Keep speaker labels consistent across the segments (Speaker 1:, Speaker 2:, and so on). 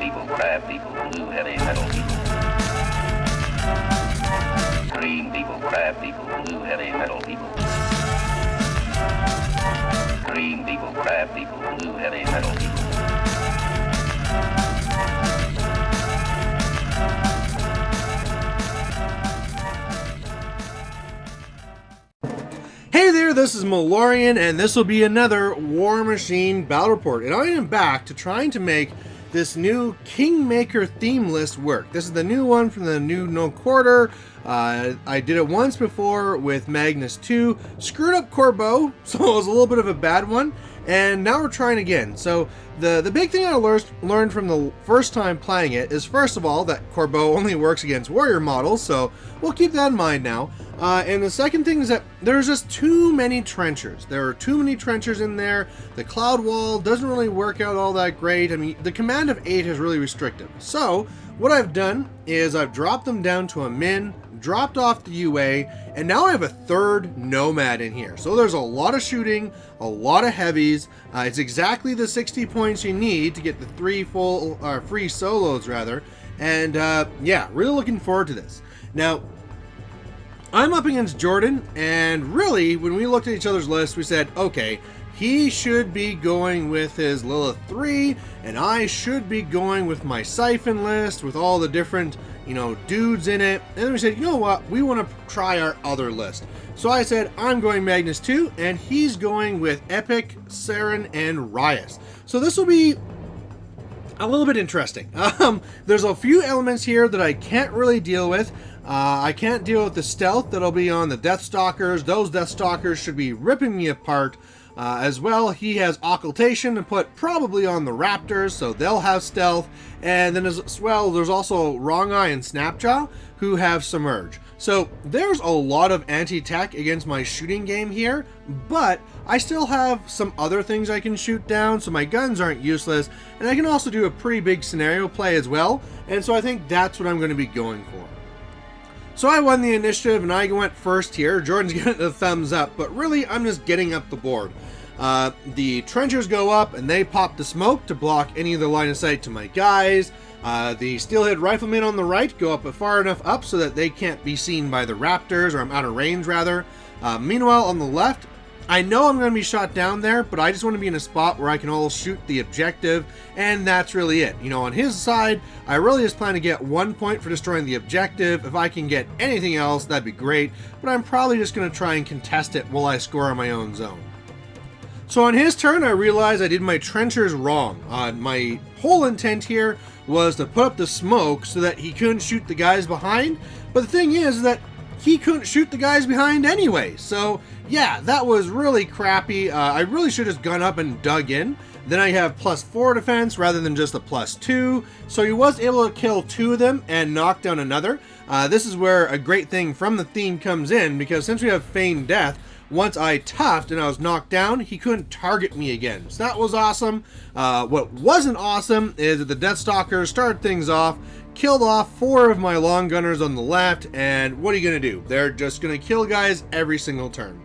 Speaker 1: people, crab people, blue heavy metal people. Green people, crab people, blue heavy metal people. Green people, crab people, blue heavy metal people.
Speaker 2: Hey there, this is Malorian, and this will be another War Machine Battle Report. And I am back to trying to make this new Kingmaker theme list work. This is the new one from the new No Quarter. I did it once before with Magnus2. Screwed up Corbeau, so it was a little bit of a bad one. And now we're trying again. So the big thing I learned from the first time playing it is, first of all, that Corbeau only works against warrior models, so we'll keep that in mind now. And the second thing is that there's just too many trenchers. There are too many trenchers in there. The cloud wall doesn't really work out all that great. I mean, the command of 8 is really restrictive. So what I've done is I've dropped them down to a min, dropped off the UA, and now I have a third nomad in here. So there's a lot of shooting, a lot of heavies. It's exactly the 60 points you need to get the 3 free solos rather. And yeah, really looking forward to this. Now, I'm up against Jordan, and really, when we looked at each other's list, we said, okay, he should be going with his Lilith 3, and I should be going with my Siphon list with all the different, dudes in it. And then we said, you know what, we want to try our other list. So I said, I'm going Magnus2, and he's going with Epic, Saeryn, and Rhyas. So this will be a little bit interesting. There's a few elements here that I can't really deal with. I can't deal with the stealth that'll be on the Deathstalkers. Those Deathstalkers should be ripping me apart. As well, he has occultation to put probably on the Raptors, so they'll have stealth. And then as well, there's also Wrong Eye and Snapjaw who have Submerge. So there's a lot of anti-tech against my shooting game here, but I still have some other things I can shoot down, so my guns aren't useless, and I can also do a pretty big scenario play as well, and so I think that's what I'm going to be going for. So I won the initiative and I went first here. Jordan's getting the thumbs up, but really I'm just getting up the board. The trenchers go up and they pop the smoke to block any of the line of sight to my guys. The steelhead riflemen on the right go up far enough up so that they can't be seen by the Raptors, or I'm out of range rather. Meanwhile, on the left, I know I'm going to be shot down there, but I just want to be in a spot where I can all shoot the objective, and that's really it. On his side, I really just plan to get 1 point for destroying the objective. If I can get anything else, that'd be great, but I'm probably just going to try and contest it while I score on my own zone. So on his turn, I realized I did my trenchers wrong. My whole intent here was to put up the smoke so that he couldn't shoot the guys behind, but the thing is that he couldn't shoot the guys behind anyway. So yeah, that was really crappy. I really should have just gone up and dug in. Then I have +4 defense rather than just a +2. So he was able to kill 2 of them and knock down another. This is where a great thing from the theme comes in, because since we have feigned death, once I tuffed and I was knocked down, he couldn't target me again. So that was awesome. What wasn't awesome is that the Deathstalkers started things off, killed off 4 of my long gunners on the left, and what are you going to do? They're just going to kill guys every single turn.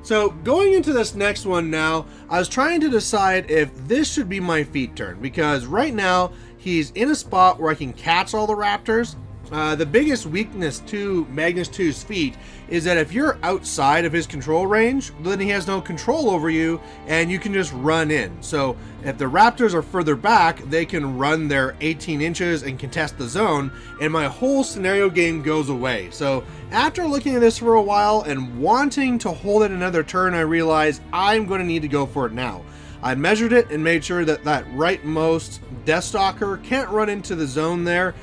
Speaker 2: So going into this next one now, I was trying to decide if this should be my feet turn, because right now he's in a spot where I can catch all the Raptors. The biggest weakness to Magnus2's feat is that if you're outside of his control range, then he has no control over you and you can just run in. So if the Raptors are further back, they can run their 18 inches and contest the zone, and my whole scenario game goes away. So after looking at this for a while and wanting to hold it another turn, I realized I'm going to need to go for it now. I measured it and made sure that that rightmost Deathstalker can't run into the zone there,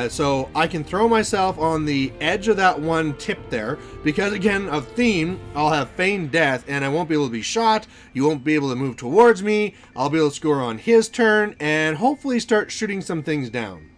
Speaker 2: so I can throw myself on the edge of that one tip there, because again, of theme, I'll have feigned death and I won't be able to be shot, you won't be able to move towards me, I'll be able to score on his turn, and hopefully start shooting some things down.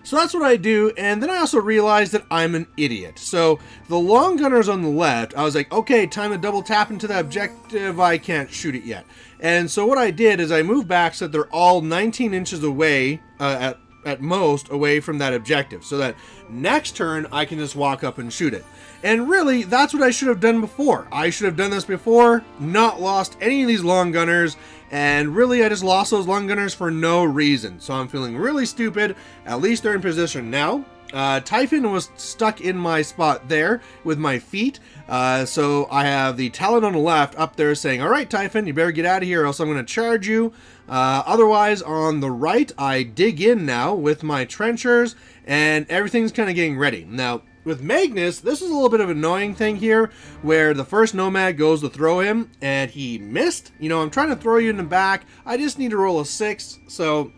Speaker 2: So that's what I do, and then I also realized that I'm an idiot. So the long gunners on the left, I was like, okay, time to double tap into the objective, I can't shoot it yet. And so what I did is I moved back so that they're all 19 inches away at at most away from that objective, so that next turn I can just walk up and shoot it. And really, that's what I should have done before. I should have done this before, not lost any of these long gunners, and really I just lost those long gunners for no reason. So I'm feeling really stupid. At least they're in position now. Typhon was stuck in my spot there with my feet, so I have the Talon on the left up there saying, alright Typhon, you better get out of here or else I'm going to charge you. Otherwise, on the right, I dig in now with my trenchers, and everything's kind of getting ready. Now, with Magnus, this is a little bit of an annoying thing here, where the first Nomad goes to throw him, and he missed. You know, I'm trying to throw you in the back, I just need to roll a 6, so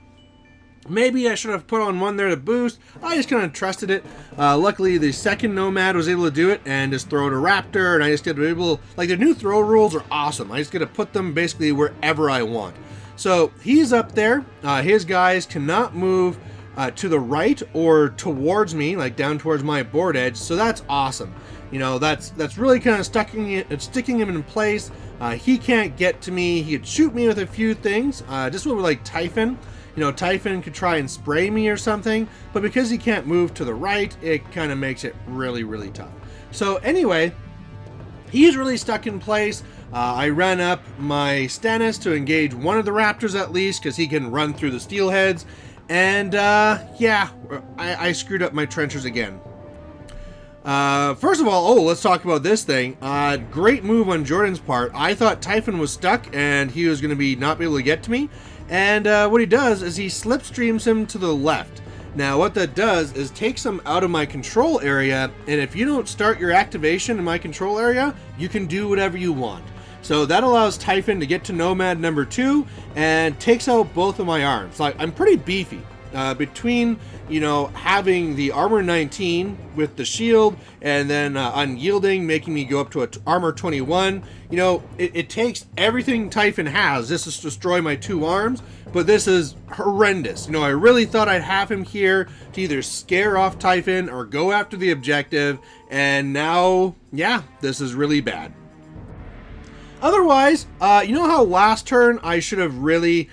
Speaker 2: maybe I should have put on one there to boost. I just kind of trusted it. Luckily, the second Nomad was able to do it and just throw it a Raptor, and I just get to be able, like, the new throw rules are awesome. I just get to put them basically wherever I want. So he's up there. His guys cannot move to the right or towards me, like down towards my board edge. So that's awesome. You know, that's really kind of sticking him in place. He can't get to me. He could shoot me with a few things. Just with like Typhon. You know, Typhon could try and spray me or something, but because he can't move to the right, it kind of makes it really, really tough. So anyway, he's really stuck in place. I ran up my Stannis to engage one of the Raptors at least, because he can run through the Steelheads. And yeah, I screwed up my trenchers again. First of all, let's talk about this thing. Great move on Jordan's part. I thought Typhon was stuck and he was going to not be able to get to me. And what he does is he slipstreams him to the left. Now what that does is takes him out of my control area, and if you don't start your activation in my control area, you can do whatever you want. So that allows Typhon to get to Nomad number 2 and takes out both of my arms. Like, I'm pretty beefy. Between, you know, having the armor 19 with the shield and then unyielding, making me go up to armor 21, you know, it takes everything Typhon has just to destroy my 2 arms, but this is horrendous. You know, I really thought I'd have him here to either scare off Typhon or go after the objective, and now, yeah, this is really bad. Otherwise, you know how last turn I should have really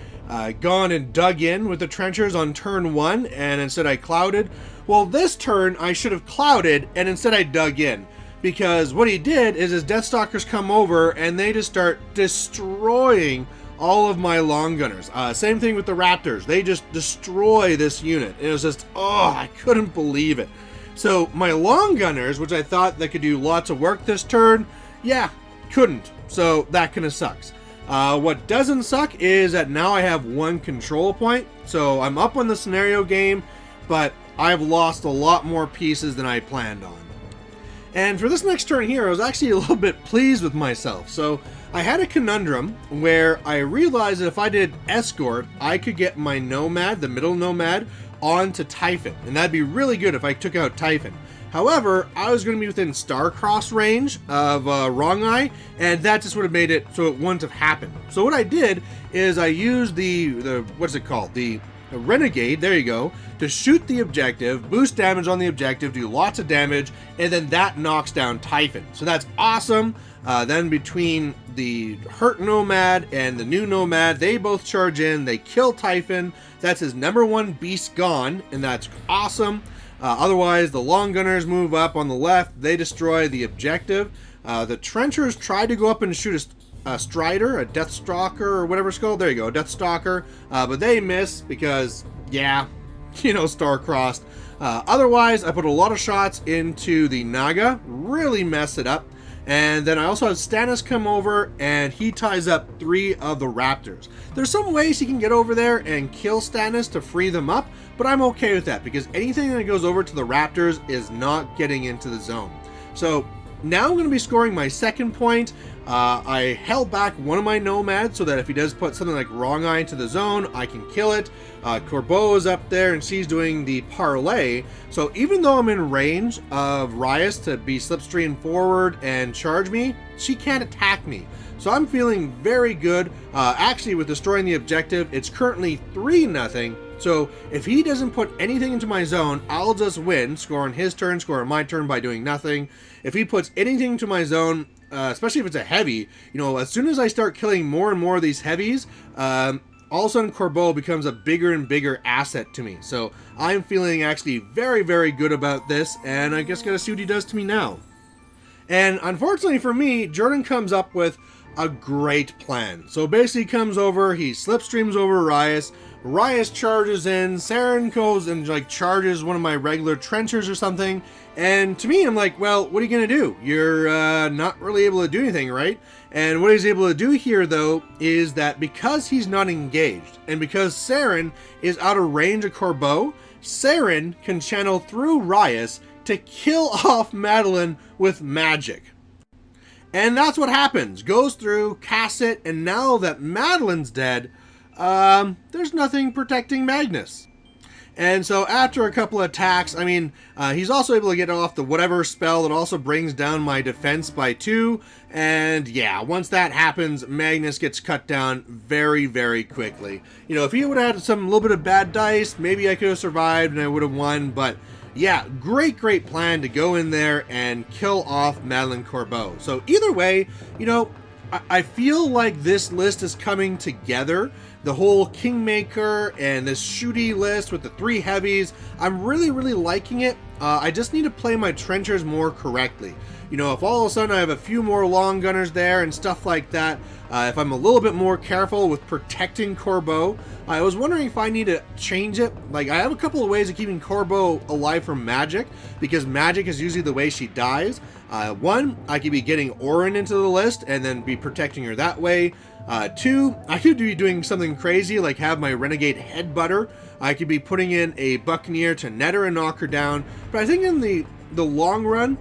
Speaker 2: gone and dug in with the trenchers on turn 1, and instead I clouded? Well, this turn I should have clouded, and instead I dug in. Because what he did is his Deathstalkers come over, and they just start destroying all of my long gunners. Same thing with the Raptors. They just destroy this unit. It was just, oh, I couldn't believe it. So my long gunners, which I thought they could do lots of work this turn, yeah, couldn't. So that kind of sucks. What doesn't suck is that now I have 1 control point, so I'm up on the scenario game, but I've lost a lot more pieces than I planned on. And for this next turn here, I was actually a little bit pleased with myself. So I had a conundrum where I realized that if I did escort, I could get my Nomad, the middle Nomad, onto Typhon, and that'd be really good if I took out Typhon. However, I was going to be within Star-Cross range of Wrong Eye, and that just would have made it so it wouldn't have happened. So what I did is I used the what's it called? The Renegade, there you go, to shoot the objective, boost damage on the objective, do lots of damage, and then that knocks down Typhon. So that's awesome. Then between the hurt Nomad and the new Nomad, they both charge in, they kill Typhon. That's his number 1 beast gone, and that's awesome. Otherwise, the long gunners move up on the left. They destroy the objective. The trenchers try to go up and shoot a Strider, a Deathstalker, or whatever it's called. There you go, Deathstalker. But they miss because, yeah, you know, star-crossed. Otherwise, I put a lot of shots into the Naga. Really mess it up. And then I also have Stannis come over, and he ties up 3 of the Raptors. There's some ways he can get over there and kill Stannis to free them up, but I'm okay with that, because anything that goes over to the Raptors is not getting into the zone. So now I'm going to be scoring my 2nd point. I held back one of my Nomads so that if he does put something like Wrong Eye into the zone, I can kill it. Corbeau is up there and she's doing the parlay. So even though I'm in range of Rhyas to be slipstream forward and charge me, she can't attack me. So I'm feeling very good. Actually, with destroying the objective, it's currently 3-0. So if he doesn't put anything into my zone, I'll just win, score on his turn, score on my turn by doing nothing. If he puts anything to my zone, especially if it's a heavy, you know, as soon as I start killing more and more of these heavies, all of a sudden Corbeau becomes a bigger and bigger asset to me. So I'm feeling actually very, very good about this, and I guess gotta see what he does to me now. And unfortunately for me, Jordan comes up with a great plan. So basically he comes over, he slipstreams over Rhyas, Rhyas charges in, Saeryn goes and like charges one of my regular trenchers or something, and to me I'm like, well, what are you gonna do? You're not really able to do anything, right? And what he's able to do here though is that because he's not engaged, and because Saeryn is out of range of Corbeau, Saeryn can channel through Rhyas to kill off Madeline with magic. And that's what happens. Goes through, casts it, and now that Madeline's dead, there's nothing protecting Magnus. And so after a couple of attacks, I mean, he's also able to get off the whatever spell that also brings down my defense by 2. And yeah, once that happens, Magnus gets cut down very, very quickly. You know, if he would have had a little bit of bad dice, maybe I could have survived and I would have won. But yeah, great plan to go in there and kill off Madeline Corbeau. So either way, you know, I feel like this list is coming together. The whole Kingmaker and this shooty list with the 3 heavies, I'm really liking it. I just need to play my trenchers more correctly. You know, if all of a sudden I have a few more long gunners there and stuff like that, if I'm a little bit more careful with protecting Corbeau, I was wondering if I need to change it. Like, I have a couple of ways of keeping Corbeau alive from magic, because magic is usually the way she dies. One, I could be getting Orin into the list and then be protecting her that way. 2, I could be doing something crazy like have my Renegade Headbutter. I could be putting in a Buccaneer to net her and knock her down. But I think in the long run,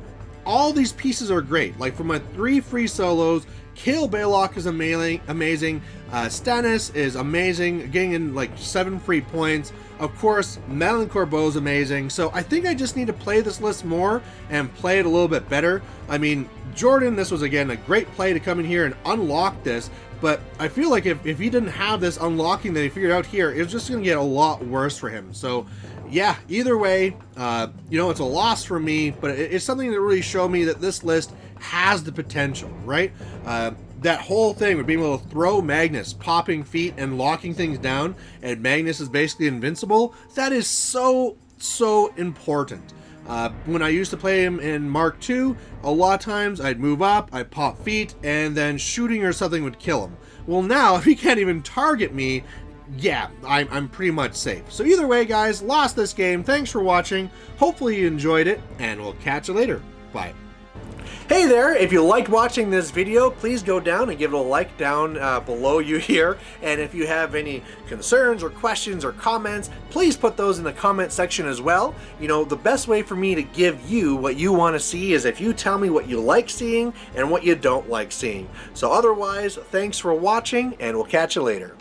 Speaker 2: all these pieces are great. Like for my 3 free solos, Kael Baylock is amazing. Stannis is amazing, getting in like 7 free points. Of course, Madeline Corbeau is amazing. So I think I just need to play this list more and play it a little bit better. I mean, Jordan, this was again a great play to come in here and unlock this. But I feel like if he didn't have this unlocking that he figured out here, it's just going to get a lot worse for him. So yeah, either way, you know, it's a loss for me, but it's something that really showed me that this list has the potential, right? That whole thing with being able to throw Magnus, popping feet and locking things down, and Magnus is basically invincible, that is so important. When I used to play him in Mark II, a lot of times I'd move up, I'd pop feet, and then shooting or something would kill him. Well, now, if he can't even target me, yeah, I'm pretty much safe. So either way, guys, lost this game. Thanks for watching. Hopefully you enjoyed it, and we'll catch you later. Bye. Hey there, if you liked watching this video, please go down and give it a like down below you here. And if you have any concerns or questions or comments, please put those in the comment section as well. You know, the best way for me to give you what you want to see is if you tell me what you like seeing and what you don't like seeing. So otherwise, thanks for watching, and we'll catch you later.